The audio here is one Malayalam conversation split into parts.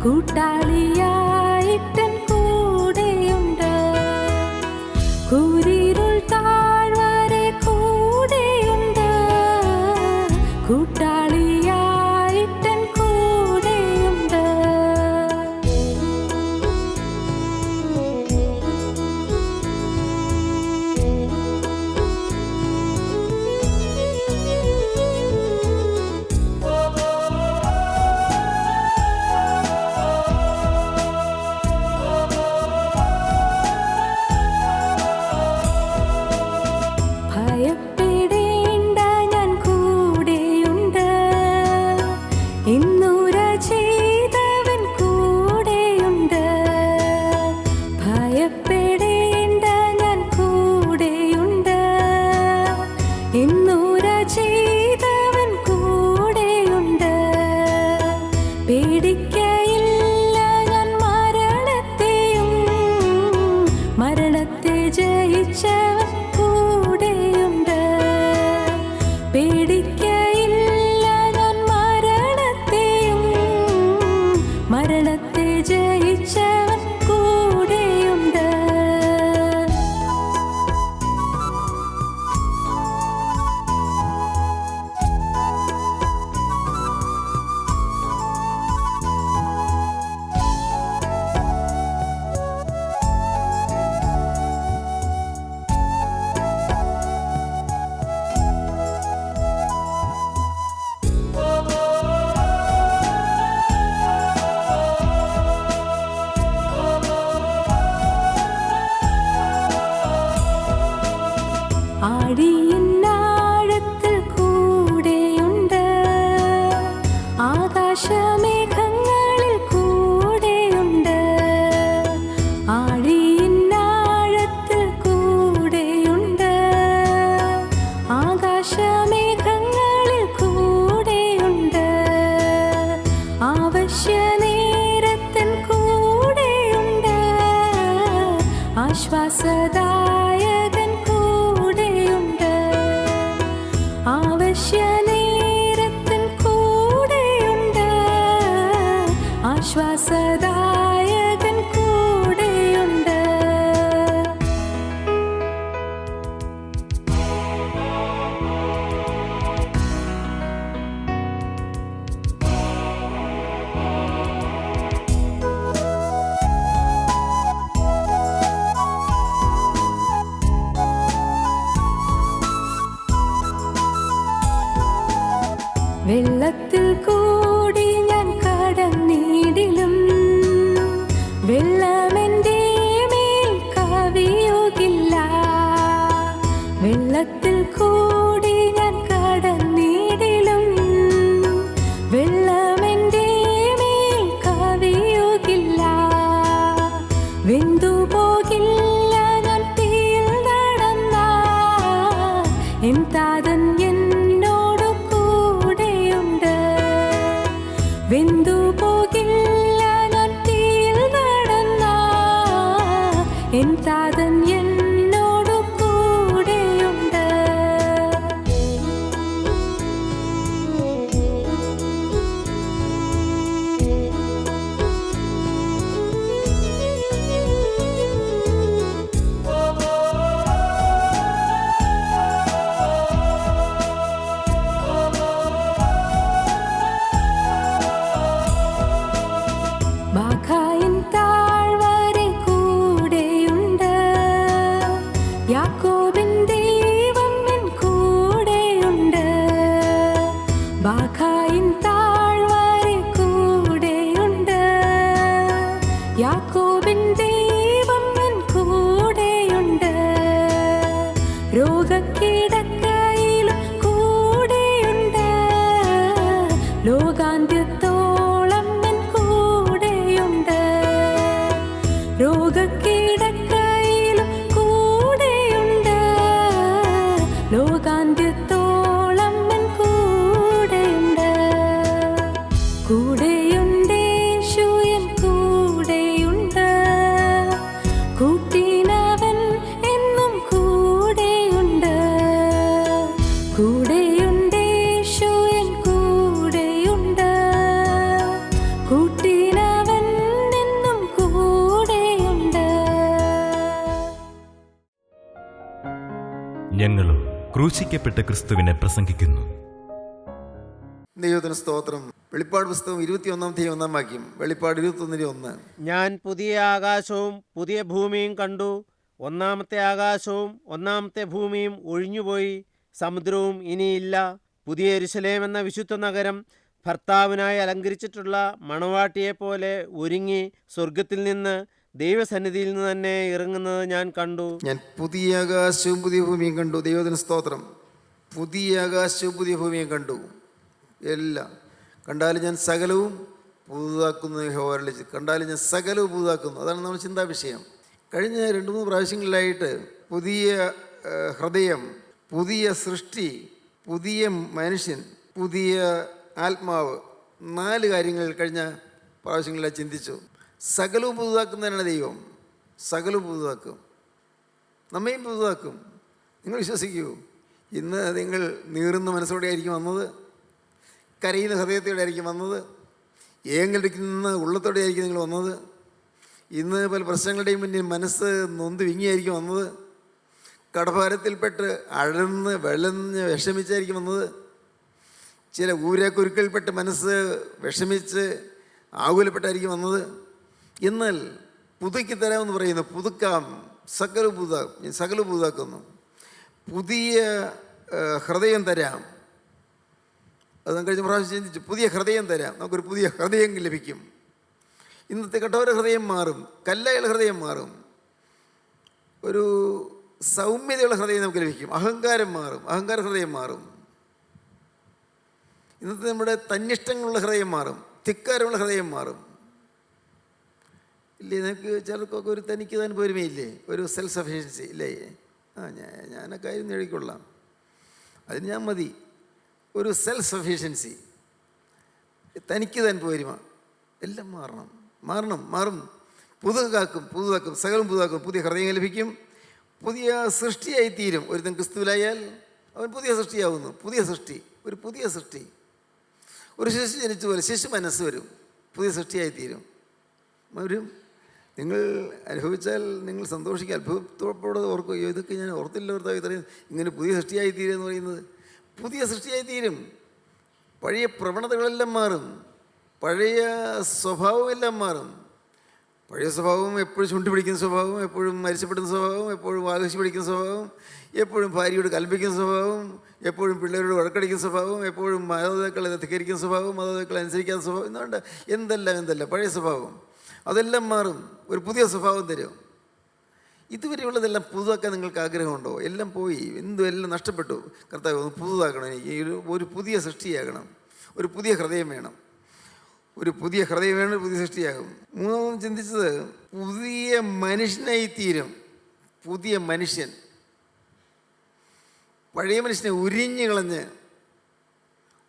കൂട്ടാളിയായിട്ടൻ കൂടെയുണ്ട്. കൂരിരുൾ താഴ്വരെ കൂടെയുണ്ട്. കൂട്ടാളിയായിട്ടൻ കൂടെയുണ്ട്. ഭയപ്പെടേണ്ട, ഞാൻ കൂടെയുണ്ട്. ഇന്നുര ചെയ്തവൻ കൂടെയുണ്ട്. ഭയപ്പെടേണ്ട, ഞാൻ കൂടെയുണ്ട്. ഇന്നുര ചെയ്തവൻ കൂടെയുണ്ട്. പേടിക്കയില്ല ഞാൻ മരണത്തെയും, മരണത്തെ ജയിച്ചവൻ കൂടെയുണ്ട്. പേടിക്കയില്ല ഞാൻ മരണത്തെയും, മരണത്തെ ജയിച്ചവൻ കൂടെയുണ്ട്. ആഴിയിന്നാഴത്തിൽ കൂടെയുണ്ട്. ആകാശമേഘങ്ങളിൽ കൂടെയുണ്ട്. ആഴിയിന്നാഴത്തിൽ കൂടെയുണ്ട്. ആകാശമേഘങ്ങളിൽ കൂടെയുണ്ട്. ആവശ്യനേരത്തിൻ കൂടെയുണ്ട്. ആശ്വാസദായകൻ കൂടെയുണ്ട്. ആവശ്യനേരത്തിൻ കൂടെയുണ്ട്. ആശ്വാസദായകൻ കൂടെയുണ്ട്. വെള്ളത്തിൽ കൂടി ഞാൻ കടന്നിടിലും വെള്ളമെൻ്റെ മേൽ കവിയുകില്ല. വെള്ളത്തിൽ കൂടി ഞാൻ കടന്നിടിലും വെള്ളമെൻ്റെ മേൽ കവിയുകില്ല. വെന്തുപോകില്ല ഞാൻ തീയിൽ നടന്നാൽ എൻ താതൻ എന്നോട് കൂടെയുണ്ട്. വെന്തുപോകില്ല ഞാൻ തീയിൽ നടന്നാൽ എൻ താതൻ എന്നോട് കൂടെയുണ്ട്. ബാഖായിൻ താഴ്വരെ കൂടെയുണ്ട്. യാക്കോബിൻ ദൈവം എൻ കൂടെയുണ്ട്. ബാഖായിൻ താഴ്വരെ കൂടെയുണ്ട്. യാക്കോബിൻ ദൈവം എൻ കൂടെയുണ്ട്. രോഗക്കിടക്കയിലും കൂടെയുണ്ട്. ലോകാന്ത്യത്തോളം എൻ കൂടെയുണ്ട്. രോഗക്കിടക്കയിലും കൂടെയുണ്ട്. ലോകാന്ത്യത്തോളം എൻ കൂടെയുണ്ട്. കൂടെയുണ്ടേശു എൻ കൂടെയുണ്ട്. കൂട്ടിനവൻ എന്നും കൂടെയുണ്ട്. കൂടെയുണ്ടേശു എൻ കൂടെയുണ്ട്. കൂട്ടിനവൻ ക്രൂശിക്കപ്പെട്ട ക്രിസ്തുവിനെ പ്രസംഗിക്കുന്നു. ദൈവത്തിന് സ്തോത്രം. വെളിപ്പാട് പുസ്തകം 21-1 വാക്യം. വെളിപ്പാട് 21:1. ഞാൻ പുതിയ ആകാശവും പുതിയ ഭൂമിയും കണ്ടു. ഒന്നാമത്തെ ആകാശവും ഒന്നാമത്തെ ഭൂമിയും ഒഴിഞ്ഞുപോയി, സമുദ്രവും ഇനിയില്ല. പുതിയ യെരൂശലേം എന്ന വിശുദ്ധ നഗരം ഭർത്താവിനായി അലങ്കരിച്ചിട്ടുള്ള മണവാട്ടിയെപ്പോലെ ഒരുങ്ങി സ്വർഗത്തിൽ നിന്ന് ദൈവസന്നിധിയിൽ നിന്ന് തന്നെ ഇറങ്ങുന്നത് ഞാൻ കണ്ടു. ഞാൻ പുതിയ ആകാശവും പുതിയ ഭൂമിയും കണ്ടു. ദൈവത്തിന് സ്തോത്രം. പുതിയ ആകാശവും പുതിയ ഭൂമിയും കണ്ടു. എല്ലാം കണ്ടാലും ഞാൻ സകലവും പുതുതാക്കുന്നു. യഹോവ കണ്ടാലും ഞാൻ സകലവും പുതുതാക്കുന്നു. അതാണ് നമ്മുടെ ചിന്താ വിഷയം. കഴിഞ്ഞ 2-3 പ്രാവശ്യങ്ങളിലായിട്ട് പുതിയ ഹൃദയം, പുതിയ സൃഷ്ടി, പുതിയ മനുഷ്യൻ, പുതിയ ആത്മാവ്, 4 കാര്യങ്ങൾ കഴിഞ്ഞ പ്രാവശ്യങ്ങളിലായി ചിന്തിച്ചു. സകലവും പുതുതാക്കുന്നതിനാണ് ദൈവം. സകലവും പുതുതാക്കും, നമ്മയും പുതുതാക്കും. നിങ്ങൾ വിശ്വസിക്കൂ? ഇന്ന് നിങ്ങൾ നീറുന്ന മനസ്സോടെ ആയിരിക്കും വന്നത്, കരയുന്ന ഹൃദയത്തോടെ ആയിരിക്കും വന്നത്, ഏങ്ങലിരിക്കുന്ന ഉള്ളത്തോടെ ആയിരിക്കും നിങ്ങൾ വന്നത്. ഇന്ന് പല പ്രശ്നങ്ങളുടെയും മുന്നിൽ മനസ്സ് നൊന്ത് വിങ്ങിയായിരിക്കും വന്നത്. കടഭാരത്തിൽപ്പെട്ട് അഴന്ന് വെളഞ്ഞ് വിഷമിച്ചായിരിക്കും വന്നത്. ചില ഊരാക്കുരുക്കൽപ്പെട്ട് മനസ്സ് വിഷമിച്ച് ആകുലപ്പെട്ടായിരിക്കും വന്നത്. എന്നാൽ പുതുക്കി തരാമെന്ന് പറയുന്നു. പുതുക്കാം, സകലവും പുതുതാക്കുന്നു. പുതിയ ഹൃദയം തരാം. അത് കഴിഞ്ഞ പ്രാവശ്യം ചിന്തിച്ചു. പുതിയ ഹൃദയം തരാം, നമുക്കൊരു പുതിയ ഹൃദയം ലഭിക്കും. ഇന്നത്തെ കഠോര ഹൃദയം മാറും, കല്ലായുള്ള ഹൃദയം മാറും, ഒരു സൗമ്യതയുള്ള ഹൃദയം നമുക്ക് ലഭിക്കും. അഹങ്കാരം മാറും, അഹങ്കാര ഹൃദയം മാറും. ഇന്നത്തെ നമ്മുടെ തന്നിഷ്ടങ്ങളുള്ള ഹൃദയം മാറും, ധിക്കാരമുള്ള ഹൃദയം മാറും. ഇല്ലേ? നമുക്ക് ചിലർക്കൊക്കെ ഒരു തനിക്ക് താൻ പോരുമയില്ലേ, ഒരു സെൽഫ് സഫിഷ്യൻസി ഇല്ലേ? ഞാനൊക്കെ ആയിരുന്നു എഴുതിക്കൊള്ളാം, അതിന് ഞാൻ മതി. ഒരു സെൽഫ് സഫിഷ്യൻസി, തനിക്ക് താൻ പോരുമ, എല്ലാം മാറും. പുതുതാക്കും, സകലം പുതുതാക്കും. പുതിയ ഹൃദയം ലഭിക്കും, പുതിയ സൃഷ്ടിയായി തീരും. ഒരുത്തൻ ക്രിസ്തുവിലായാൽ അവൻ പുതിയ സൃഷ്ടിയാവുന്നു. ഒരു പുതിയ സൃഷ്ടി. ഒരു ശിശു ജനിച്ച പോലെ ശിശു മനസ്സ് വരും, പുതിയ സൃഷ്ടിയായി തീരും. നിങ്ങൾ അനുഭവിച്ചാൽ നിങ്ങൾ സന്തോഷിക്കുക, അത്ഭുതത്തോടെ ഓർക്കുക. ഇതൊക്കെ ഞാൻ ഓർത്തില്ല, ഓർത്താൽ ഇത്രയും ഇങ്ങനെ പുതിയ സൃഷ്ടിയായി തീരുക എന്ന് പറയുന്നത്. പുതിയ സൃഷ്ടിയായി തീരും. പഴയ പ്രവണതകളെല്ലാം മാറും, പഴയ സ്വഭാവമെല്ലാം മാറും. പഴയ സ്വഭാവം എപ്പോഴും ചുണ്ടിപ്പിടിക്കുന്ന സ്വഭാവം, എപ്പോഴും മരിച്ചപ്പെടുന്ന സ്വഭാവം, എപ്പോഴും ആഘോഷി പിടിക്കുന്ന സ്വഭാവം, എപ്പോഴും ഭാര്യയോട് കൽപ്പിക്കുന്ന സ്വഭാവം, എപ്പോഴും പിള്ളേരോട് വഴക്കടിക്കുന്ന സ്വഭാവം, എപ്പോഴും മാതാപിതാക്കളെ ധിക്കരിക്കുന്ന സ്വഭാവം, മാതാപിതാക്കളെ അനുസരിക്കാത്ത സ്വഭാവം, എന്നുകൊണ്ട് എന്തെല്ലാം പഴയ സ്വഭാവം അതെല്ലാം മാറും. ഒരു പുതിയ സ്വഭാവം തരും. ഇതുവരെയുള്ളതെല്ലാം പുതുതാക്കാൻ നിങ്ങൾക്ക് ആഗ്രഹമുണ്ടോ? എല്ലാം പോയി, എല്ലാം നഷ്ടപ്പെട്ടു. കർത്താവ് ഒന്ന് പുതുതാക്കണം. എനിക്ക് ഒരു പുതിയ സൃഷ്ടിയാകണം, ഒരു പുതിയ ഹൃദയം വേണം, ഒരു പുതിയ സൃഷ്ടിയാകും. മൂന്നാമതും ചിന്തിച്ചത് പുതിയ മനുഷ്യനായി തീരും. പുതിയ മനുഷ്യൻ, പഴയ മനുഷ്യനെ ഉരിഞ്ഞു കളഞ്ഞ്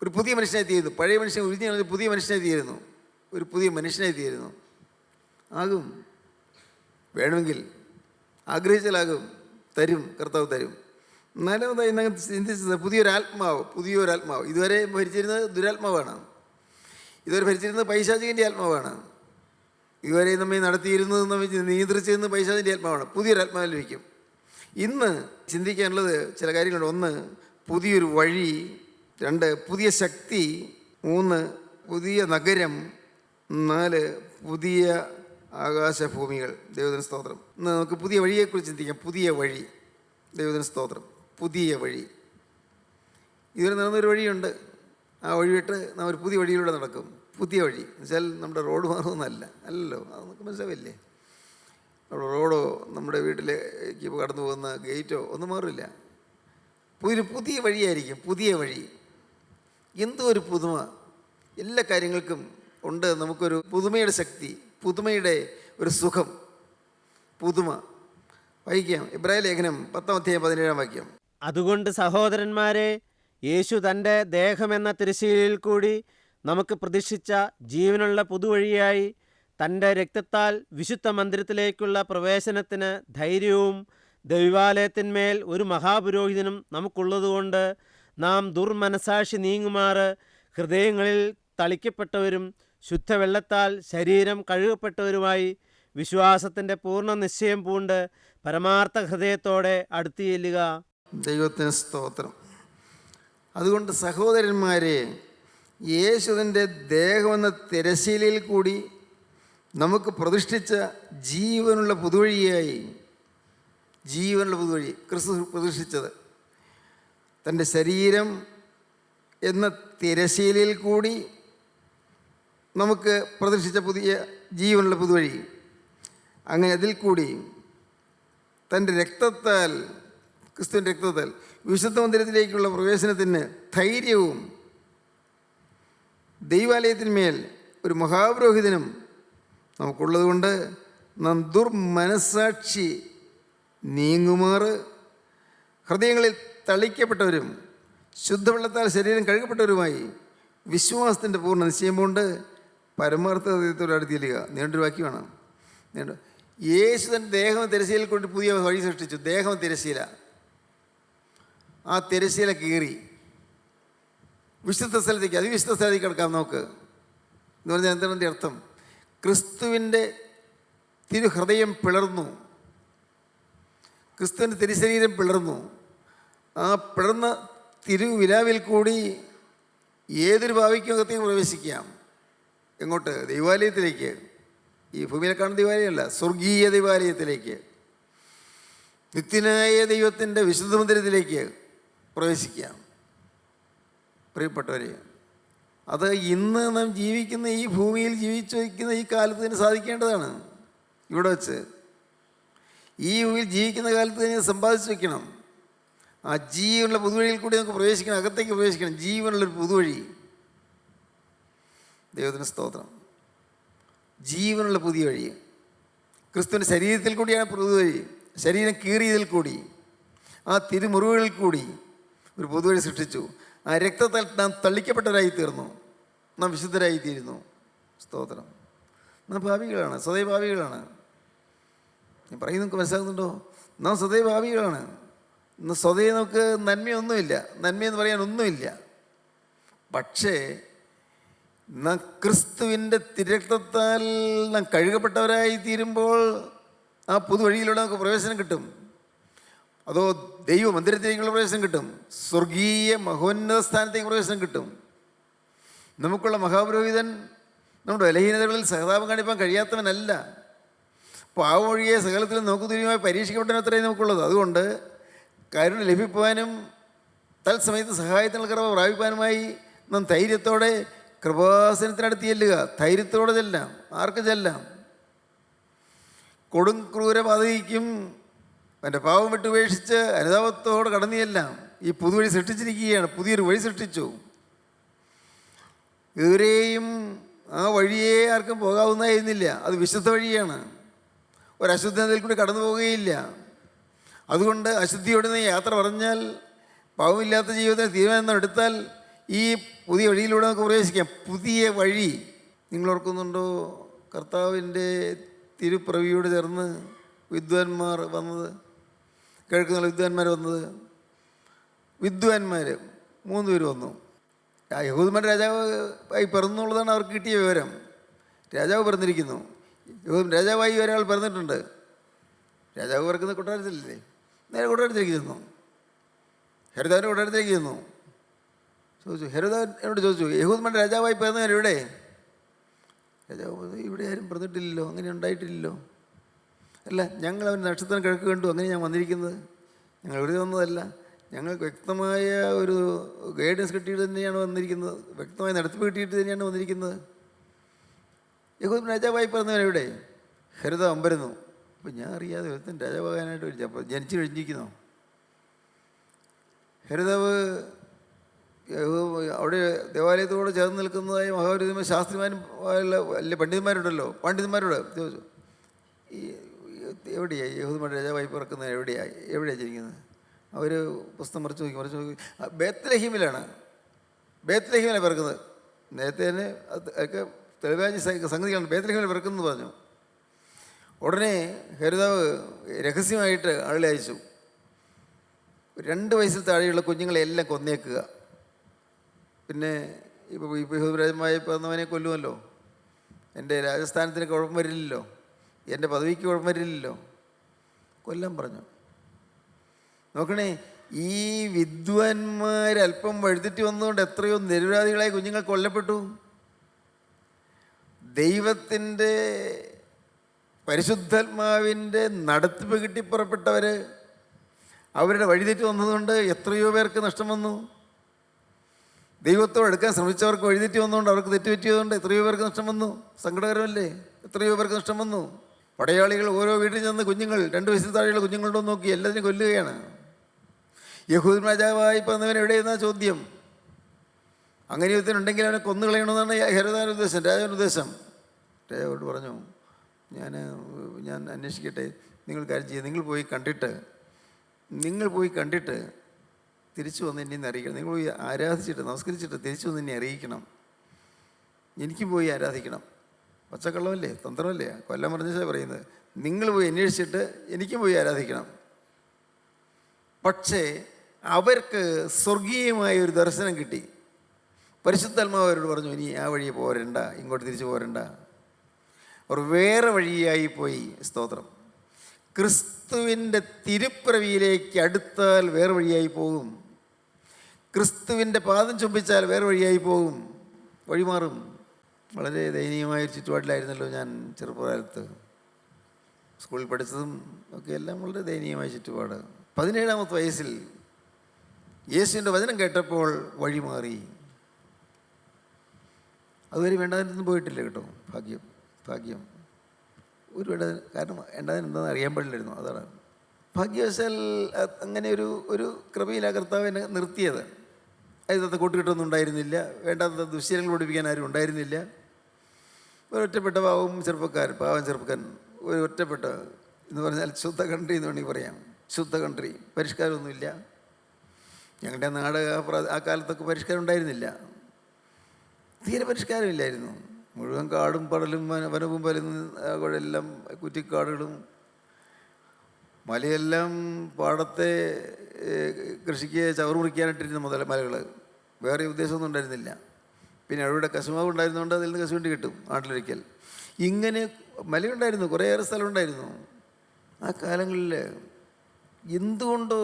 ഒരു പുതിയ മനുഷ്യനായി തീരുന്നു. പഴയ മനുഷ്യനെ ഉരിഞ്ഞു കളഞ്ഞ് പുതിയ മനുഷ്യനായി തീരുന്നു. ഒരു പുതിയ മനുഷ്യനായി തീരുന്നു. ആകും, വേണമെങ്കിൽ ആഗ്രഹിച്ചാലാകും, തരും, കർത്താവ് തരും. നാലാമതായി ഞങ്ങൾ ചിന്തിച്ചത് പുതിയൊരാത്മാവ്. ഇതുവരെ ഭരിച്ചിരുന്നത് ദുരാത്മാവാണ്. ഇതുവരെ ഭരിച്ചിരുന്നത് പൈശാചികൻ്റെ ആത്മാവാണ്. ഇതുവരെ നമ്മെ നടത്തിയിരുന്നത്, നമ്മെ നിയന്ത്രിച്ചിരുന്നത് പൈശാചിൻ്റെ ആത്മാവാണ്. പുതിയൊരാത്മാവിൽ ലഭിക്കും. ഇന്ന് ചിന്തിക്കാനുള്ളത് ചില കാര്യങ്ങളുണ്ട്. 1, പുതിയൊരു വഴി. 2, പുതിയ ശക്തി. 3, പുതിയ നഗരം. 4, പുതിയ ആകാശഭൂമികൾ. ദൈവത്തിന് സ്തോത്രം. ഇന്ന് നമുക്ക് പുതിയ വഴിയെക്കുറിച്ച് ചിന്തിക്കാം. പുതിയ വഴി. ദൈവത്തിന് സ്തോത്രം. പുതിയ വഴി. ഇതുവരെ നടന്നൊരു വഴിയുണ്ട്. ആ വഴി വിട്ട് നാം ഒരു പുതിയ വഴിയിലൂടെ നടക്കും. പുതിയ വഴി എന്ന് വെച്ചാൽ നമ്മുടെ റോഡ് മാറുമെന്നല്ല, അല്ലല്ലോ. അത് നമുക്ക് മനസ്സിലാവില്ലേ? നമ്മുടെ റോഡോ നമ്മുടെ വീട്ടിലേക്ക് കടന്നു പോകുന്ന ഗേറ്റോ ഒന്നും മാറില്ല. പുതിയ വഴിയായിരിക്കും. പുതിയ വഴി. എന്തോ ഒരു പുതുമ എല്ലാ കാര്യങ്ങൾക്കും ഉണ്ട്. നമുക്കൊരു പുതുമയുടെ ശക്തി, പുതുമയുടെ ഒരു സുഖം, പുതുമ. വായിക്കാം എബ്രായ ലേഖനം 10-17 അതുകൊണ്ട് സഹോദരന്മാരെ, യേശു തൻ്റെ ദേഹമെന്ന തിരശ്ശീലയിൽ കൂടി നമുക്ക് പ്രതീക്ഷിച്ച ജീവനുള്ള പുതുവഴിയായി തൻ്റെ രക്തത്താൽ വിശുദ്ധ മന്ദിരത്തിലേക്കുള്ള പ്രവേശനത്തിന് ധൈര്യവും ദൈവാലയത്തിന്മേൽ ഒരു മഹാപുരോഹിതനും നമുക്കുള്ളതുകൊണ്ട് നാം ദുർമനസാക്ഷി നീങ്ങുമാറ് ഹൃദയങ്ങളിൽ തളിക്കപ്പെട്ടവരും ശുദ്ധവെള്ളത്താൽ ശരീരം കഴുകപ്പെട്ടവരുമായി വിശ്വാസത്തിൻ്റെ പൂർണ്ണ നിശ്ചയം പൂണ്ട് പരമാർത്ഥ ഹൃദയത്തോടെ അടുത്തു ചെല്ലുക. ദൈവത്തിന് സ്തോത്രം. അതുകൊണ്ട് സഹോദരന്മാരെ, യേശുവിൻ്റെ ദേഹമെന്ന തിരശ്ശീലയിൽ കൂടി നമുക്ക് പ്രതിഷ്ഠിച്ച ജീവനുള്ള പുതുവഴിയായി, ജീവനുള്ള പുതുവഴി ക്രിസ്തു പ്രതിഷ്ഠിച്ചത്, തൻ്റെ ശരീരം എന്ന തിരശ്ശീലയിൽ കൂടി നമുക്ക് പ്രതിഷ്ഠിച്ച പുതിയ ജീവനുള്ള പുതുവഴി, അങ്ങനെ അതിൽ കൂടി തൻ്റെ രക്തത്താൽ, ക്രിസ്തുവിൻ്റെ രക്തത്താൽ വിശുദ്ധ മന്ദിരത്തിലേക്കുള്ള പ്രവേശനത്തിന് ധൈര്യവും ദൈവാലയത്തിന്മേൽ ഒരു മഹാപുരോഹിതനും നമുക്കുള്ളതുകൊണ്ട് നാം ദുർമനസാക്ഷി നീങ്ങുമാറ് ഹൃദയങ്ങളിൽ തളിക്കപ്പെട്ടവരും ശുദ്ധവെള്ളത്താൽ ശരീരം കഴുകപ്പെട്ടവരുമായി വിശ്വാസത്തിൻ്റെ പൂർണ്ണ നിശ്ചയം കൊണ്ട് പരമാർത്ഥ ഹൃദയത്തോട് അടുത്തിയില്ലുക. നീണ്ടൊരു വാക്യമാണ്. യേശു തൻ്റെ ദേഹം തിരശ്ശീലയിൽ കൊണ്ട് പുതിയ വഴി സൃഷ്ടിച്ചു. ദേഹം തിരശ്ശീല, ആ തിരശ്ശീല കീറി വിശുദ്ധ സ്ഥലത്തേക്ക്, അതിവിശുദ്ധ സ്ഥലത്തേക്ക് കിടക്കാം നമുക്ക് എന്ന് പറഞ്ഞാൽ എന്താണ് അർത്ഥം? ക്രിസ്തുവിൻ്റെ തിരുഹൃദയം പിളർന്നു, ക്രിസ്തുവിൻ്റെ തിരുശരീരം പിളർന്നു. ആ പിളർന്ന തിരുവിലാവിൽ കൂടി ഏതൊരു ഭാവിക്കും അകത്തേക്ക് പ്രവേശിക്കാം. എങ്ങോട്ട്? ദൈവാലയത്തിലേക്ക്. ഈ ഭൂമിയിലെ കാണുന്ന ദൈവാലയമല്ല, സ്വർഗീയ ദൈവാലയത്തിലേക്ക്, നിത്യനായ ദൈവത്തിൻ്റെ വിശുദ്ധ മന്ദിരത്തിലേക്ക് പ്രവേശിക്കാം. പ്രിയപ്പെട്ടവരെ, അത് ഇന്ന് നാം ജീവിക്കുന്ന ഈ ഭൂമിയിൽ ജീവിച്ചു വയ്ക്കുന്ന ഈ കാലത്ത് തന്നെ സാധിക്കേണ്ടതാണ്. ഇവിടെ വെച്ച് ഈ ഭൂമിയിൽ ജീവിക്കുന്ന കാലത്ത് തന്നെ സമ്പാദിച്ചു വയ്ക്കണം. ആ ജീവനുള്ള പുതുവഴിയിൽ കൂടി നമുക്ക് പ്രവേശിക്കണം, അകത്തേക്ക് പ്രവേശിക്കണം. ജീവനുള്ളൊരു പുതുവഴി. ദൈവത്തിന് സ്തോത്രം. ജീവനുള്ള പുതിയ വഴി ക്രിസ്തുവിൻ്റെ ശരീരത്തിൽ കൂടിയാണ് പുതുവഴി. ശരീരം കീറിയതിൽ കൂടി, ആ തിരുമുറിവുകളിൽ കൂടി ഒരു പുതുവഴി സൃഷ്ടിച്ചു. ആ രക്തത്താൽ നാം തള്ളിക്കപ്പെട്ടവരായി തീർന്നു, നാം വിശുദ്ധരായി തീരുന്നു. സ്തോത്രം. നാം ഭാവികളാണ്, സദൈവ ഭാവികളാണ്. ഞാൻ പറയുന്നത് നിങ്ങൾക്ക് മനസ്സിലാകുന്നുണ്ടോ? നാം സദൈവ ഭാവികളാണ്. ഇന്ന് സ്വതേ നമുക്ക് നന്മയൊന്നുമില്ല, നന്മയെന്ന് പറയാനൊന്നുമില്ല. പക്ഷേ നാം ക്രിസ്തുവിൻ്റെ തിരക്തത്താൽ നാം കഴുകപ്പെട്ടവരായി തീരുമ്പോൾ ആ പുതുവഴിയിലൂടെ നമുക്ക് പ്രവേശനം കിട്ടും. അതോ ദൈവ മന്ദിരത്തിലേക്കുള്ള പ്രവേശനം കിട്ടും, സ്വർഗീയ മഹോന്നത സ്ഥാനത്തേക്ക് പ്രവേശനം കിട്ടും. നമുക്കുള്ള മഹാപുരോഹിതൻ നമ്മുടെ ബലഹീനതകളിൽ സഹതാപം കാണിപ്പാൻ കഴിയാത്തവനല്ല. പാവമൊഴിയെ സകലത്തിലും നമുക്ക് തുല്യമായി പരീക്ഷിക്കപ്പെട്ടവനത്രയും നമുക്കുള്ളത്. അതുകൊണ്ട് കരുണ ലഭിക്കുവാനും തത്സമയത്ത് സഹായത്തിനുള്ള കൃപ പ്രാപിപ്പാനുമായി നാം ധൈര്യത്തോടെ കൃപാസനത്തിനടുത്ത് ചെല്ലുക. ധൈര്യത്തോടെ ചെല്ലാം. ആർക്ക് ചെല്ലാം? കൊടും ക്രൂര പദവിക്കും എൻ്റെ പാവം വിട്ടുപേക്ഷിച്ച് അനുതാപത്തോടെ കടന്നു ചെല്ലാം. ഈ പുതുവഴി സൃഷ്ടിച്ചിരിക്കുകയാണ്, പുതിയൊരു വഴി സൃഷ്ടിച്ചു. ഇതുവരെയും ആ വഴിയെ ആർക്കും പോകാവുന്നതായിരുന്നില്ല. അത് വിശുദ്ധ വഴിയാണ്. ഒരശുദ്ധതയിൽ കൂടി കടന്നു പോവുകയില്ല. അതുകൊണ്ട് അശുദ്ധിയോടെ നീ യാത്ര പറഞ്ഞാൽ, പാവമില്ലാത്ത ജീവിതത്തിന് തീരുമാനം എടുത്താൽ ഈ പുതിയ വഴിയിലൂടെ നമുക്ക് പ്രവേശിക്കാം. പുതിയ വഴി. നിങ്ങൾ ഓർക്കുന്നുണ്ടോ? കർത്താവിൻ്റെ തിരുപ്രവിയോട് ചേർന്ന് വിദ്വാൻമാർ വന്നത്, കിഴക്കുന്നുള്ള വിദ്വാൻമാർ വന്നത്, വിദ്വാൻമാർ 3 പേര് വന്നു. യഹൂദന്മാരുടെ രാജാവ് ആയി പിറന്നുള്ളതാണ് അവർക്ക് കിട്ടിയ വിവരം. രാജാവ് പിറന്നിരിക്കുന്നു. രാജാവായി ഒരാൾ പിറന്നിട്ടുണ്ട്. രാജാവ് പിറക്കുന്ന കൊട്ടാരത്തിലല്ലേ? നേരെ കൊട്ടാരത്തിലേക്ക് ചെന്നു. ഹെരോദാവിൻ്റെ കൊട്ടാരത്തിലേക്ക് ചെന്നു. ചോദിച്ചു, ഹെരോദാവ് എന്നോട് ചോദിച്ചു, യഹൂദന്മാരുടെ രാജാവായി പിറന്നവർ എവിടെ? രാജാവ്, ഇവിടെ ആരും പിറന്നിട്ടില്ലല്ലോ, അങ്ങനെ ഉണ്ടായിട്ടില്ലല്ലോ. അല്ല, ഞങ്ങൾ അവൻ നക്ഷത്രം കിഴക്ക് കണ്ടു, അങ്ങനെ ഞാൻ വന്നിരിക്കുന്നത്. ഞങ്ങൾ വെറുതെ വന്നതല്ല, ഞങ്ങൾക്ക് വ്യക്തമായ ഒരു ഗൈഡൻസ് കിട്ടിയിട്ട് തന്നെയാണ് വന്നിരിക്കുന്നത്, വ്യക്തമായ നടത്തിപ്പ് കിട്ടിയിട്ട് തന്നെയാണ് വന്നിരിക്കുന്നത്. യഹൂദൻ രാജാവായി പിറന്നവരെവിടെ? ഹെരോദാവ് അമ്പരന്നു. അപ്പോൾ ഞാൻ അറിയാതെ ഒരുത്തൻ രാജാവാകാനായിട്ട് വിളിച്ചു. അപ്പോൾ ജനിച്ചു കഴിഞ്ഞിരിക്കുന്നോ? ഹെരോദാവ് അവിടെ ദേവാലയത്തോട് ചേർന്ന് നിൽക്കുന്നതായ മഹാപുരോഹിതന്മാർ, ശാസ്ത്രിമാരും വലിയ പണ്ഡിതന്മാരുണ്ടല്ലോ, പണ്ഡിതന്മാരോട് ചോദിച്ചു, ഈ എവിടെയായി യഹൂദന്മാരുടെ രാജാവായി പിറക്കുന്നത്? എവിടെയാണ് ജനിക്കുന്നത്? അവർ പുസ്തകം മറിച്ച് നോക്കി ബേത്ലഹീമിലാണ് പിറക്കുന്നത്. നേരത്തെ തന്നെ അതൊക്കെ തെളിവാഞ്ചി സംഗതികളാണ്. ബേത്ലഹീമിൽ പിറക്കുന്നത് പറഞ്ഞു. ഉടനെ ഹെരോദാവ് രഹസ്യമായിട്ട് ആളെ അയച്ചു, 2 വയസ്സിൽ താഴെയുള്ള കുഞ്ഞുങ്ങളെല്ലാം കൊന്നേക്കുക. പിന്നെ ഇപ്പോൾ രാജമായി പിറന്നവനെ കൊല്ലുമല്ലോ, എൻ്റെ രാജസ്ഥാനത്തിന് കുഴപ്പം വരില്ലല്ലോ, എൻ്റെ പദവിക്ക് കുഴപ്പം വരില്ലല്ലോ, കൊല്ലാൻ പറഞ്ഞു. നോക്കണേ, ഈ വിദ്വാൻമാരല്പം വഴുതിട്ട് വന്നുകൊണ്ട് എത്രയോ നിരപരാധികളായ കുഞ്ഞുങ്ങൾ കൊല്ലപ്പെട്ടു. ദൈവത്തിൻ്റെ പരിശുദ്ധാത്മാവിൻ്റെ നടത്തിപ്പ് കിട്ടി പുറപ്പെട്ടവർ അവരുടെ വഴിതെറ്റ് വന്നതുകൊണ്ട് എത്രയോ പേർക്ക് നഷ്ടം വന്നു. ദൈവത്തോട് എടുക്കാൻ ശ്രമിച്ചവർക്ക് വഴിതെറ്റി വന്നുകൊണ്ട് അവർക്ക് തെറ്റുപറ്റിയതുകൊണ്ട് എത്രയോ പേർക്ക് നഷ്ടം വന്നു. സങ്കടകരമല്ലേ? എത്രയോ പേർക്ക് നഷ്ടം വന്നു. പടയാളികൾ ഓരോ വീട്ടിൽ ചെന്ന് കുഞ്ഞുങ്ങൾ 2 വയസ്സിൽ താഴെയുള്ള കുഞ്ഞുങ്ങളുണ്ടോ നോക്കി എല്ലാത്തിനും കൊല്ലുകയാണ്. യഹൂദ രാജാവായി പറഞ്ഞവൻ എവിടെയെന്നാ ചോദ്യം. അങ്ങനെ ഒരുത്തനുണ്ടെങ്കിൽ അവനെ കൊന്നുകളയണമെന്നാണ് ഹെരോദാവിൻ്റെ ഉദ്ദേശം, രാജാവിൻ്റെ ഉദ്ദേശം. രാജാവോട് പറഞ്ഞു, ഞാൻ അന്വേഷിക്കട്ടെ, നിങ്ങൾ കാര്യം ചെയ്യുക, നിങ്ങൾ പോയി കണ്ടിട്ട് തിരിച്ചു വന്ന് എന്നെ അറിയിക്കണം. നിങ്ങൾ പോയി ആരാധിച്ചിട്ട് നമസ്കരിച്ചിട്ട് തിരിച്ചു വന്ന് എന്നെ അറിയിക്കണം. എനിക്കും പോയി ആരാധിക്കണം. പച്ചക്കള്ളമല്ലേ, തന്ത്രമല്ലേ, കൊല്ലം പറഞ്ഞാൽ പറയുന്നത്. നിങ്ങൾ പോയി അന്വേഷിച്ചിട്ട് എനിക്കും പോയി ആരാധിക്കണം. പക്ഷേ അവർക്ക് സ്വർഗീയമായ ഒരു ദർശനം കിട്ടി. പരിശുദ്ധാത്മാവ് അവരോട് പറഞ്ഞു, ഇനി ആ വഴിയെ പോരണ്ട, ഇങ്ങോട്ട് തിരിച്ചു പോരണ്ട. അവർ വേറെ വഴിയായി പോയി. സ്തോത്രം. ക്രിസ്തുവിൻ്റെ തിരുപ്പിറവിയിലേക്ക് അടുത്താൽ വേറെ വഴിയായി പോകും. ക്രിസ്തുവിൻ്റെ പാദം ചുംബിച്ചാൽ വേറെ വഴിയായി പോകും, വഴിമാറും. വളരെ ദയനീയമായൊരു ചുറ്റുപാടിലായിരുന്നല്ലോ ഞാൻ ചെറുപ്പകാലത്ത്. സ്കൂളിൽ പഠിച്ചതും ഒക്കെ എല്ലാം വളരെ ദയനീയമായ ചുറ്റുപാട്. 17-ാമത്തെ വയസ്സിൽ യേശുവിൻ്റെ വചനം കേട്ടപ്പോൾ വഴിമാറി. അതുവരെ വേണ്ടതിനൊന്നും പോയിട്ടില്ല കേട്ടോ. ഭാഗ്യം ഒരു കാരണം വേണ്ടതിന് എന്താണെന്ന് അറിയാൻ പാടില്ലായിരുന്നു. അതാണ് ഭാഗ്യവശാൽ. അങ്ങനെ ഒരു കൃപയിലാ കർത്താവ് എന്നെ നിർത്തിയത്. അതിനകത്ത് കൂട്ടുകെട്ടൊന്നും ഉണ്ടായിരുന്നില്ല, വേണ്ടാത്ത ദുശ്ശീലങ്ങൾ പഠിപ്പിക്കാൻ ആരും ഉണ്ടായിരുന്നില്ല. ഒരൊറ്റപ്പെട്ട പാവം ചെറുപ്പക്കാരൻ, ഒരു ഒറ്റപ്പെട്ട എന്ന് പറഞ്ഞാൽ ശുദ്ധ കൺട്രി എന്ന് വേണമെങ്കിൽ പറയാം. ശുദ്ധ കൺട്രി, പരിഷ്കാരമൊന്നുമില്ല. ഞങ്ങളുടെ നാട് ആ കാലത്തൊക്കെ പരിഷ്കാരം ഉണ്ടായിരുന്നില്ല, തീരെ പരിഷ്കാരമില്ലായിരുന്നു. മുഴുവൻ കാടും പടലും വനവും എല്ലാം കുറ്റിക്കാടുകളും, മലയെല്ലാം പാടത്തെ കൃഷിക്ക് ചവറ് മുറിക്കാനായിട്ടിരുന്ന മലകൾ. വേറെ ഉദ്ദേശമൊന്നും ഉണ്ടായിരുന്നില്ല. പിന്നെ അവിടെ കശുമാവ് ഉണ്ടായിരുന്നുകൊണ്ട് അതിൽ നിന്ന് കശുവണ്ടി കിട്ടും നാട്ടിലൊരിക്കൽ. ഇങ്ങനെ മലയുണ്ടായിരുന്നു, കുറേയേറെ സ്ഥലമുണ്ടായിരുന്നു. ആ കാലങ്ങളിൽ എന്തുകൊണ്ടോ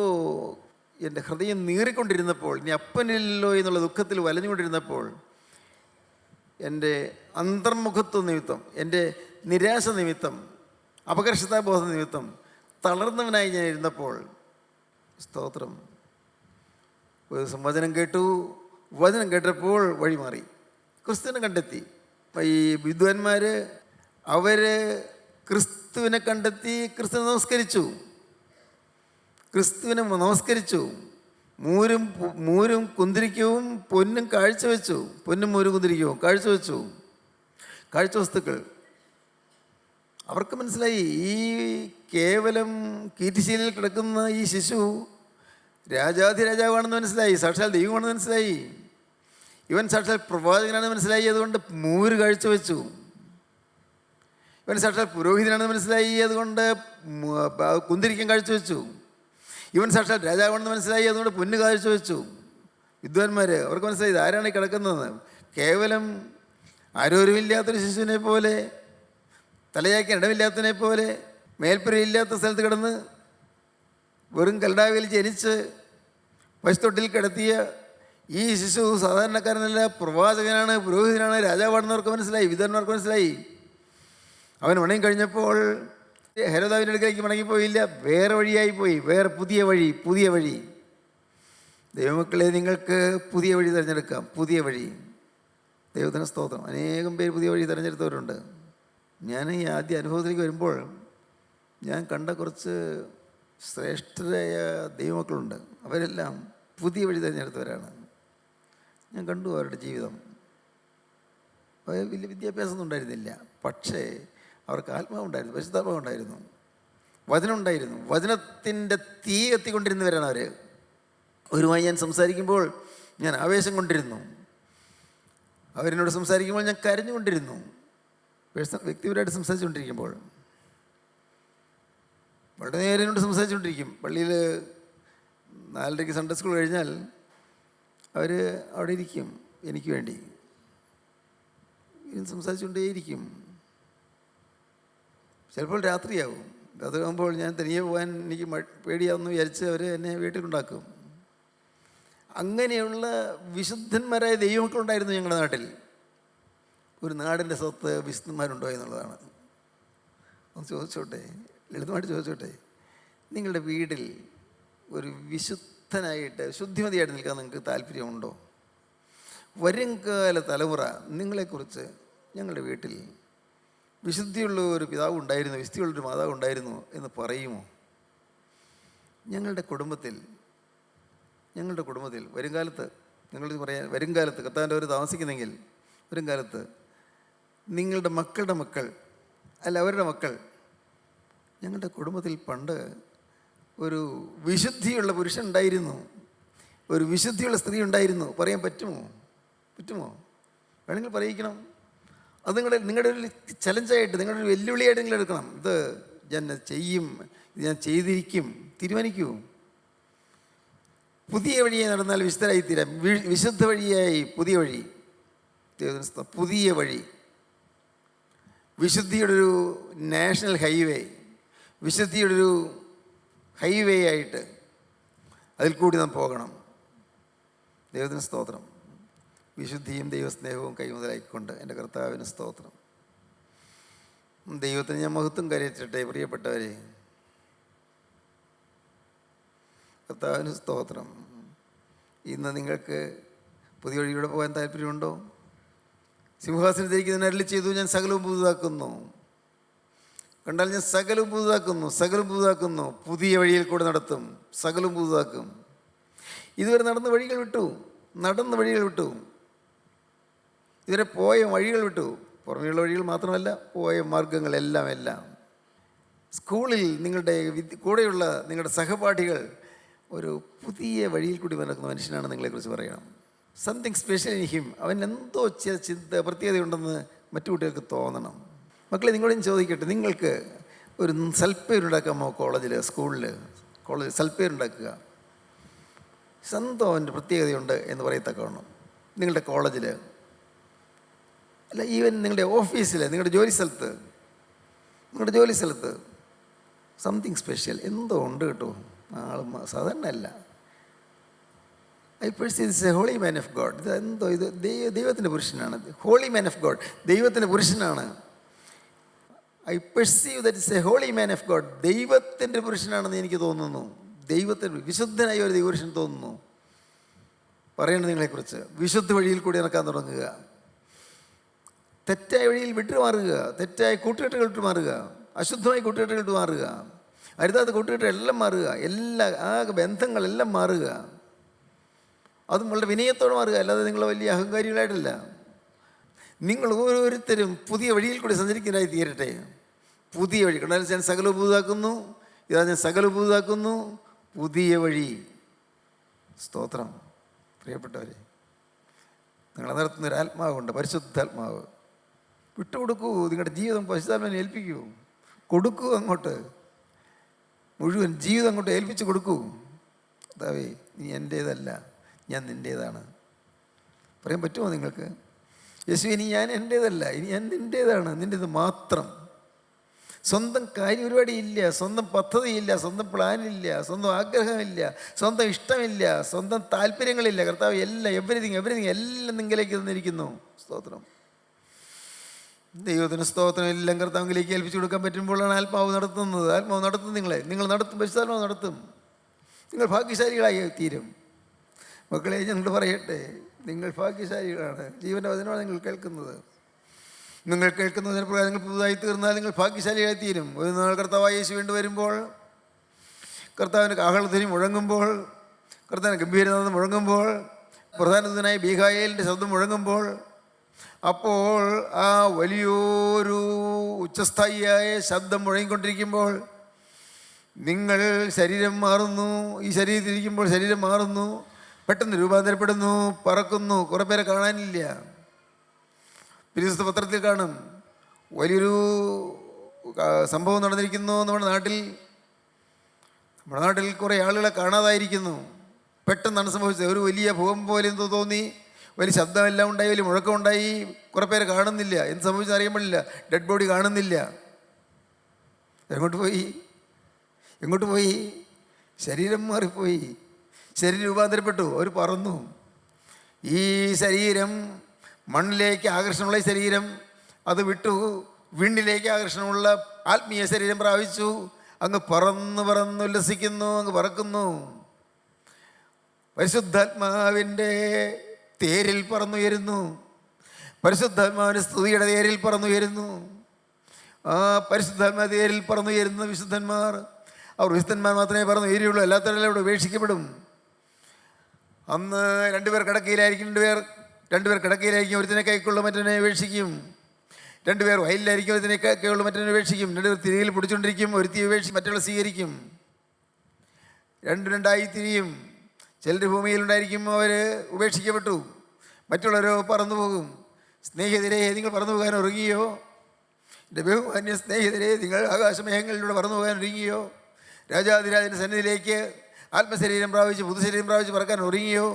എൻ്റെ ഹൃദയം നീറിക്കൊണ്ടിരുന്നപ്പോൾ, ഇനി അപ്പനില്ലല്ലോ എന്നുള്ള ദുഃഖത്തിൽ വലഞ്ഞുകൊണ്ടിരുന്നപ്പോൾ, എൻ്റെ അന്തർമുഖത്വ നിമിത്തം, എൻ്റെ നിരാശ നിമിത്തം, അപകർഷതാബോധ നിമിത്തം തളർന്നവനായി ഞാൻ ഇരുന്നപ്പോൾ, സ്തോത്രം, ഒരു ദിവസം വചനം കേട്ടപ്പോൾ വഴിമാറി. ക്രിസ്തുവിനെ കണ്ടെത്തി. ഈ വിദ്വാൻമാർ അവർ ക്രിസ്തുവിനെ കണ്ടെത്തി, ക്രിസ്തുവിനെ നമസ്കരിച്ചു. മൂരും കുന്തിരിക്കവും പൊന്നും കാഴ്ചവെച്ചു. പൊന്നും മൂരും കുന്തിരിക്കവും കാഴ്ചവെച്ചു, കാഴ്ചവസ്തുക്കൾ. അവർക്ക് മനസ്സിലായി, ഈ കേവലം കീറ്റുശീലയിൽ കിടക്കുന്ന ഈ ശിശു രാജാധിരാജാവാണെന്ന് മനസ്സിലായി, സാക്ഷാൽ ദൈവമാണെന്ന് മനസ്സിലായി, ഇവൻ സാക്ഷാൽ പ്രവാചകനാണെന്ന് മനസ്സിലായി. അതുകൊണ്ട് മൂര് കാഴ്ചവെച്ചു. ഇവൻ സാക്ഷാൽ പുരോഹിതനാണെന്ന് മനസ്സിലായി, അതുകൊണ്ട് കുന്തിരിക്കം കാഴ്ചവെച്ചു. ഇവൻ സാക്ഷാൽ രാജാവാണെന്ന് മനസ്സിലായി, അതുകൊണ്ട് പൊന്ന് കാഴ്ചവെച്ചു. വിദ്വാൻമാർ അവർക്ക് മനസ്സിലായി, ഇതാരാണ് ഈ കിടക്കുന്നതെന്ന്. കേവലം ആരോരുമില്ലാത്തൊരു ശിശുവിനെ പോലെ, തലയാക്കാൻ ഇടമില്ലാത്തതിനെ പോലെ, മേൽപ്പുരയില്ലാത്ത സ്ഥലത്ത് കിടന്ന് വെറും കൽടാവിൽ ജനിച്ച് പശുത്തൊട്ടിൽ കിടത്തിയ ഈ ശിശു സാധാരണക്കാരനല്ല, പ്രവാചകനാണ്, പുരോഹിതനാണ്, രാജാവാണെന്നവർക്ക് മനസ്സിലായി, വിദ്വാൻമാർക്ക് മനസ്സിലായി. അവൻ മടങ്ങി കഴിഞ്ഞപ്പോൾ ഹെരോദാവിൻ്റെ അടുക്കലേക്ക് മടങ്ങിപ്പോയില്ല, വേറെ വഴിയായി പോയി. വേറെ പുതിയ വഴി. ദൈവമക്കളെ, നിങ്ങൾക്ക് പുതിയ വഴി തിരഞ്ഞെടുക്കാം. പുതിയ വഴി. ദൈവത്തിന് സ്തോത്രം. അനേകം പേര് പുതിയ വഴി തിരഞ്ഞെടുത്തവരുണ്ട്. ഞാൻ ഈ ആദ്യ അനുഭവത്തിലേക്ക് വരുമ്പോൾ ഞാൻ കണ്ട കുറച്ച് ശ്രേഷ്ഠരായ ദൈവമക്കളുണ്ട്. അവരെല്ലാം പുതിയ വഴി തിരഞ്ഞെടുത്തവരാണ്. ഞാൻ കണ്ടു അവരുടെ ജീവിതം. വലിയ വിദ്യാഭ്യാസമൊന്നും ഉണ്ടായിരുന്നില്ല, പക്ഷേ അവർക്ക് ആത്മാവുണ്ടായിരുന്നു, പരിശുദ്ധാത്മാവുണ്ടായിരുന്നു, വചനമുണ്ടായിരുന്നു. വചനത്തിൻ്റെ തീ എത്തിക്കൊണ്ടിരുന്നവരാണ് അവർ. അവരുമായി ഞാൻ സംസാരിക്കുമ്പോൾ ഞാൻ ആവേശം കൊണ്ടിരുന്നു. അവരെന്നോട് സംസാരിക്കുമ്പോൾ ഞാൻ കരഞ്ഞുകൊണ്ടിരുന്നു. വ്യക്തിപരമായിട്ട് സംസാരിച്ചുകൊണ്ടിരിക്കുമ്പോൾ വളരെ നേരം എന്നോട് സംസാരിച്ചുകൊണ്ടിരിക്കും. പള്ളിയിൽ 4:30 സൺഡേ സ്കൂൾ കഴിഞ്ഞാൽ അവർ അവിടെ ഇരിക്കും, എനിക്ക് വേണ്ടി സംസാരിച്ചുകൊണ്ടേയിരിക്കും. ചിലപ്പോൾ രാത്രിയാകുമ്പോൾ ഞാൻ തനിയെ പോകാൻ എനിക്ക് പേടിയാവുമെന്ന് വിചാരിച്ച് അവർ എന്നെ വീട്ടിലുണ്ടാക്കും. അങ്ങനെയുള്ള വിശുദ്ധന്മാരായ ദൈവമക്കളുണ്ടായിരുന്നു ഞങ്ങളുടെ നാട്ടിൽ. ഒരു നാടിൻ്റെ സ്വത്ത് വിശുദ്ധന്മാരുണ്ടോ എന്നുള്ളതാണ്. ഒന്ന് ചോദിച്ചോട്ടെ, ലളിതമായിട്ട് ചോദിച്ചോട്ടെ, നിങ്ങളുടെ വീട്ടിൽ ഒരു വിശുദ്ധനായിട്ട് ശുദ്ധിമതിയായിട്ട് നിൽക്കാൻ നിങ്ങൾക്ക് താല്പര്യമുണ്ടോ? വരുംകാല തലമുറ നിങ്ങളെക്കുറിച്ച് ഞങ്ങളുടെ വീട്ടിൽ വിശുദ്ധിയുള്ള ഒരു പിതാവ് ഉണ്ടായിരുന്നു, വിശുദ്ധിയുള്ളൊരു മാതാവ് ഉണ്ടായിരുന്നു എന്ന് പറയുമോ? ഞങ്ങളുടെ കുടുംബത്തിൽ വരുംകാലത്ത്, നിങ്ങൾ പറയാൻ വരുംകാലത്ത് കർത്താവിൻ്റെ അവർ താമസിക്കുന്നെങ്കിൽ വരുംകാലത്ത് നിങ്ങളുടെ മക്കളുടെ മക്കൾ അല്ല അവരുടെ മക്കൾ, ഞങ്ങളുടെ കുടുംബത്തിൽ പണ്ട് ഒരു വിശുദ്ധിയുള്ള പുരുഷൻ ഉണ്ടായിരുന്നു, ഒരു വിശുദ്ധിയുള്ള സ്ത്രീ ഉണ്ടായിരുന്നു, പറയാൻ പറ്റുമോ? വേണമെങ്കിൽ പറയിക്കണം. അത് നിങ്ങളുടെ ഒരു ചലഞ്ചായിട്ട്, നിങ്ങളുടെ ഒരു വെല്ലുവിളിയായിട്ട് നിങ്ങൾ എടുക്കണം. ഇത് ഞാൻ ചെയ്യും, ഇത് ഞാൻ ചെയ്തിരിക്കും, തീരുമാനിക്കൂ. പുതിയ വഴിയെ നടന്നാൽ വിശുദ്ധരായി തീരാം. വിശുദ്ധ വഴിയായി പുതിയ വഴി, പുതിയ വഴി, വിശുദ്ധിയുടെ ഒരു നാഷണൽ ഹൈവേ, വിശുദ്ധിയുടെ ഒരു ഹൈവേ ആയിട്ട് അതിൽ കൂടി നാം പോകണം. ദൈവത്തിന് സ്തോത്രം. വിശുദ്ധിയും ദൈവസ്നേഹവും കൈമുതലാക്കിക്കൊണ്ട് എൻ്റെ കർത്താവിന് സ്തോത്രം. ദൈവത്തിന് ഞാൻ മഹത്വം കരയറ്റട്ടെ. പ്രിയപ്പെട്ടവരെ, കർത്താവിന് സ്തോത്രം. ഇന്ന് നിങ്ങൾക്ക് പുതിയ വഴിയിലൂടെ പോകാൻ താല്പര്യമുണ്ടോ? സിംഹാസനത്തിലേക്ക് ഇതിനെ അരുളി ചെയ്തു, ഞാൻ സകലവും പുതുതാക്കുന്നു. കണ്ടാൽ ഞാൻ സകലവും പുതുതാക്കുന്നു. പുതിയ വഴിയിൽ കൂടെ നടത്തും, സകലവും പുതുതാക്കും. ഇതുവരെ നടന്ന വഴികൾ വിട്ടു, ഇതുവരെ പോയ വഴികൾ വിട്ടു. പുറമെയുള്ള വഴികൾ മാത്രമല്ല, പോയ മാർഗങ്ങളെല്ലാം. സ്കൂളിൽ നിങ്ങളുടെ കൂടെയുള്ള നിങ്ങളുടെ സഹപാഠികൾ ഒരു പുതിയ വഴിയിൽ കൂടി നടക്കുന്ന മനുഷ്യനാണ് നിങ്ങളെക്കുറിച്ച് പറയണം. Something special in him. അവൻ എന്തോ ചിന്ത പ്രത്യേകതയുണ്ടെന്ന് മറ്റു കുട്ടികൾക്ക് തോന്നണം. മക്കളെ, നിങ്ങളോട് ഞാൻ ചോദിക്കട്ടെ, നിങ്ങൾക്ക് ഒരു സൽപ്പേരുണ്ടാക്കാമോ? സ്കൂളിൽ സൽപ്പേരുണ്ടാക്കുക, സ്വന്തം അവൻ്റെ പ്രത്യേകതയുണ്ട് എന്ന് പറയത്തക്കവണ്ണം. നിങ്ങളുടെ കോളേജിൽ അല്ല, ഈവൻ നിങ്ങളുടെ ഓഫീസിൽ, നിങ്ങളുടെ ജോലി സ്ഥലത്ത് സംതിങ് സ്പെഷ്യൽ എന്തോ ഉണ്ട് കേട്ടോ. സാധാരണ അല്ല. I perceive this a holy man of God. ഇത് എന്തോ, ഇത് ദൈവത്തിൻ്റെ പുരുഷനാണ്. ഹോളി മാൻ ഓഫ് ഗോഡ്, ദൈവത്തിൻ്റെ പുരുഷനാണ്. I perceive that is a holy man of God. ദൈവത്തിൻ്റെ പുരുഷനാണെന്ന് എനിക്ക് തോന്നുന്നു. ദൈവത്തിന് വിശുദ്ധനായ ഒരു ദൈവപുരുഷൻ തോന്നുന്നു. പറയേണ്ടത് നിങ്ങളെക്കുറിച്ച് വിശുദ്ധ വഴിയിൽ കൂടി നടക്കാൻ തുടങ്ങുക. തെറ്റായ വഴിയിൽ വിട്ടുമാറുക, തെറ്റായ കൂട്ടുകെട്ടുകൾ വിട്ടു മാറുക, അശുദ്ധമായ കൂട്ടുകെട്ടുകൾ വിട്ടു മാറുക, അരുതാത്ത കൂട്ടുകെട്ടുകളെല്ലാം മാറുക, ബന്ധങ്ങളെല്ലാം മാറുക. അതും വളരെ വിനയത്തോടെ മാറുക, അല്ലാതെ നിങ്ങൾ വലിയ അഹങ്കാരികളായിട്ടല്ല. നിങ്ങൾ ഓരോരുത്തരും പുതിയ വഴിയിൽ കൂടി സഞ്ചരിക്കാനായി തീരട്ടെ. പുതിയ വഴി കണ്ടാൽ ഞാൻ സകലവും പുതുതാക്കുന്നു, ഞാൻ സകലവും പുതുതാക്കുന്നു, പുതിയ വഴി. സ്തോത്രം. പ്രിയപ്പെട്ടവരെ, നിങ്ങളെ നടത്തുന്ന ഒരു ആത്മാവുണ്ട്, പരിശുദ്ധാത്മാവ്. വിട്ടുകൊടുക്കൂ. നിങ്ങളുടെ ജീവിതം പരിശുദ്ധാത്മാവിനെ ഏൽപ്പിക്കൂ. കൊടുക്കൂ, അങ്ങോട്ട് മുഴുവൻ ജീവിതം അങ്ങോട്ട് ഏൽപ്പിച്ച് കൊടുക്കൂ. അതാവേ, നീ എൻ്റേതല്ല, ഞാൻ നിൻ്റേതാണ്. പറയാൻ പറ്റുമോ നിങ്ങൾക്ക്? യേശു, ഇനി ഞാൻ എൻ്റേതല്ല, ഇനി ഞാൻ നിൻ്റേതാണ്, നിൻ്റേത് മാത്രം. സ്വന്തം കാര്യപരിപാടിയില്ല, സ്വന്തം പദ്ധതിയില്ല, സ്വന്തം പ്ലാനില്ല, സ്വന്തം ആഗ്രഹമില്ല, സ്വന്തം ഇഷ്ടമില്ല, സ്വന്തം താല്പര്യങ്ങളില്ല. കർത്താവ് എല്ലാം, എവരിതിങ് എല്ലാം നിങ്ങളിലേക്ക് തന്നിരിക്കുന്നു. സ്തോത്രം. ദൈവത്തിന് സ്തോത്രം. എല്ലാം കർത്താവിലേക്ക് ഏൽപ്പിച്ചു കൊടുക്കാൻ പറ്റുമ്പോഴാണ് ആത്മാവ് നടത്തുന്നത്. ആത്മാവ് നടത്തും നിങ്ങളെ. നിങ്ങൾ നടത്തും, പരിശുദ്ധാത്മാവ് നടത്തും. നിങ്ങൾ ഭാഗ്യശാലികളായി തീരും. മക്കളെ, ഞങ്ങൾ പറയട്ടെ, നിങ്ങൾ ഭാഗ്യശാലികളാണ്. ജീവൻ്റെ വചനമാണ് നിങ്ങൾ കേൾക്കുന്നത്. നിങ്ങൾ കേൾക്കുന്നതിന് പ്രകാരം നിങ്ങൾ പുതുതായി തീർന്നാൽ നിങ്ങൾ ഭാഗ്യശാലിയായി തീരും. ഒരു നാൾ കർത്താവായ യേശു വീണ്ടും വരുമ്പോൾ, കർത്താവിൻ്റെ കാഹളധ്വനി മുഴങ്ങുമ്പോൾ, കർത്താവിന് ഗംഭീരനാഥം മുഴങ്ങുമ്പോൾ, പ്രധാനനായ മീഖായേലിൻ്റെ ശബ്ദം മുഴങ്ങുമ്പോൾ, അപ്പോൾ ആ വലിയൊരു ഉച്ചസ്ഥായിയായ ശബ്ദം മുഴങ്ങിക്കൊണ്ടിരിക്കുമ്പോൾ നിങ്ങൾ ശരീരം മാറുന്നു. ഈ ശരീരത്തിരിക്കുമ്പോൾ ശരീരം മാറുന്നു, പെട്ടെന്ന് രൂപാന്തരപ്പെടുന്നു, പറക്കുന്നു. കുറേ പേരെ കാണാനില്ല. വിശുദ്ധ പത്രത്തിൽ കാണും, വലിയൊരു സംഭവം നടന്നിരിക്കുന്നു നമ്മുടെ നാട്ടിൽ കുറേ ആളുകളെ കാണാതായിരിക്കുന്നു. പെട്ടെന്നാണ് സംഭവിച്ചത്. ഒരു വലിയ ഭൂകമ്പം പോലെ എന്തോ തോന്നി, വലിയ ശബ്ദമെല്ലാം ഉണ്ടായി, വലിയ മുഴക്കമുണ്ടായി. കുറേ പേരെ കാണുന്നില്ല. എന്ത് സംഭവിച്ചത് അറിയാൻ പാടില്ല. ഡെഡ് ബോഡി കാണുന്നില്ല. എങ്ങോട്ട് പോയി? ശരീരം മാറിപ്പോയി. ശരീരം രൂപാന്തരപ്പെട്ടു, അവർ പറന്നു. ഈ ശരീരം മണ്ണിലേക്ക് ആകർഷണമുള്ള ഈ ശരീരം അത് വിട്ടു വിണ്ണിലേക്ക് ആകർഷണമുള്ള ആത്മീയ ശരീരം പ്രാപിച്ചു. അങ്ങ് പറന്ന് പറന്ന് ഉല്ലസിക്കുന്നു, അങ്ങ് പറക്കുന്നു. പരിശുദ്ധാത്മാവിൻ്റെ തേരിൽ പറന്നുയരുന്നു. പരിശുദ്ധാത്മാവിൻ്റെ സ്തുതിയുടെ തേരിൽ പറന്നുയരുന്നു. ആ പരിശുദ്ധാത്മാ തേരിൽ പറന്നുയരുന്ന വിശുദ്ധന്മാർ, അവർ വിശുദ്ധന്മാർ മാത്രമേ പറന്നുയരുള്ളൂ, അല്ലാത്തവരെല്ലാം ഇവിടെ ഉപേക്ഷിക്കപ്പെടും. അന്ന് രണ്ടുപേർ കിടക്കയിലായിരിക്കും, രണ്ടുപേർ കിടക്കയിലായിരിക്കും, ഒരുത്തിനെ കൈക്കൊള്ളും, മറ്റവനെ ഉപേക്ഷിക്കും. രണ്ടുപേർ വയലിലായിരിക്കും, ഒരുത്തിനെ കൈക്കൊള്ളും, മറ്റവനെ ഉപേക്ഷിക്കും. രണ്ടുപേർ തിരിയിൽ പിടിച്ചുകൊണ്ടിരിക്കും, ഒരുത്തി ഉപേക്ഷിക്കും, മറ്റുള്ള സ്വീകരിക്കും. രണ്ടായി തിരിയും. ചിലർ ഭൂമിയിലുണ്ടായിരിക്കും, അവർ ഉപേക്ഷിക്കപ്പെട്ടു, മറ്റുള്ളവരോ പറന്നു പോകും. സ്നേഹിതരെ, നിങ്ങൾ പറന്നു പോകാൻ ഒരുങ്ങിയോ? എൻ്റെ ബഹുമാന്യ സ്നേഹിതരെ, നിങ്ങൾ ആകാശമേഘങ്ങളിലൂടെ പറന്നു പോകാൻ ഒരുങ്ങിയോ? രാജാതിരാജൻ്റെ സന്നിധിയിലേക്ക് ആത്മശരീരം പ്രാപിച്ച് പുതുശരീരം പ്രാപിച്ച് പറക്കാൻ ഒരുങ്ങിയോ?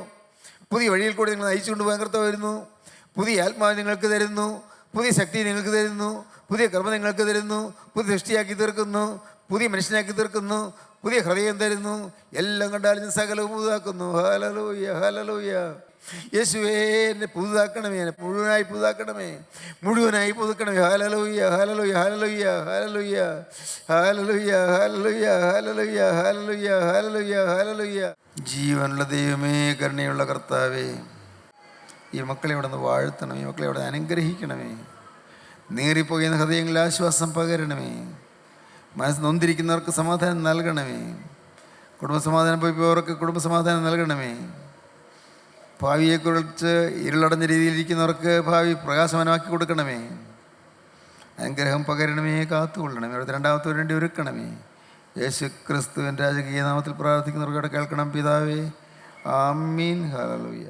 പുതിയ വഴിയിൽ കൂടി നിങ്ങൾ നയിച്ചുകൊണ്ട് പോകാൻ കർത്താവ് വരുന്നു. പുതിയ ആത്മാവ് നിങ്ങൾക്ക് തരുന്നു, പുതിയ ശക്തി നിങ്ങൾക്ക് തരുന്നു, പുതിയ കർമ്മ നിങ്ങൾക്ക് തരുന്നു, പുതിയ സൃഷ്ടിയാക്കി തീർക്കുന്നു, പുതിയ മനുഷ്യനാക്കി തീർക്കുന്നു, പുതിയ ഹൃദയം തരുന്നു. എല്ലാം കണ്ടാലും സകലവും പുതുതാക്കുന്നു. Hallelujah, hallelujah. യേശുവേ, എന്നെ പുതുതാക്കണമേ, എന്നെ മുഴുവനായി പുതുതാക്കണമേ, മുഴുവനായി പുതുക്കണമേ. ഹല്ലേലൂയ, ഹല്ലേലൂയ, ഹല്ലേലൂയ, ഹല്ലേലൂയ, ഹല്ലേലൂയ, ഹല്ലേലൂയ, ഹല്ലേലൂയ, ഹല്ലേലൂയ, ഹല്ലേലൂയ, ഹല്ലേലൂയ. ജീവനുള്ള ദൈവമേ, കരുണയുള്ള കർത്താവേ, ഈ മക്കളെ ഇവിടെ നിന്ന് വാഴ്ത്തണമേ, ഈ മക്കളെ ഇവിടെ അനുഗ്രഹിക്കണമേ. നീറിപ്പോകുന്ന ഹൃദയങ്ങളിൽ ആശ്വാസം പകരണമേ. മനസ്സ് നൊന്തിരിക്കുന്നവർക്ക് സമാധാനം നൽകണമേ. കുടുംബസമാധാനം പോയവർക്ക് കുടുംബസമാധാനം നൽകണമേ. ഭാവിയെക്കുറിച്ച് ഇരുളടഞ്ഞ രീതിയിലിരിക്കുന്നവർക്ക് ഭാവി പ്രകാശമാനമാക്കി കൊടുക്കണമേ. അനുഗ്രഹം പകരണമേ, കാത്തുകൊള്ളണമേ. അവിടുത്തെ രണ്ടാമത്തെ വേണ്ടി ഒരുക്കണമേ. യേശു ക്രിസ്തുവിൻ്റെ രാജകീയ നാമത്തിൽ പ്രാർത്ഥിക്കുന്നവർക്ക് കേൾക്കണം പിതാവേ. ആമീൻ. ഹല്ലേലൂയ.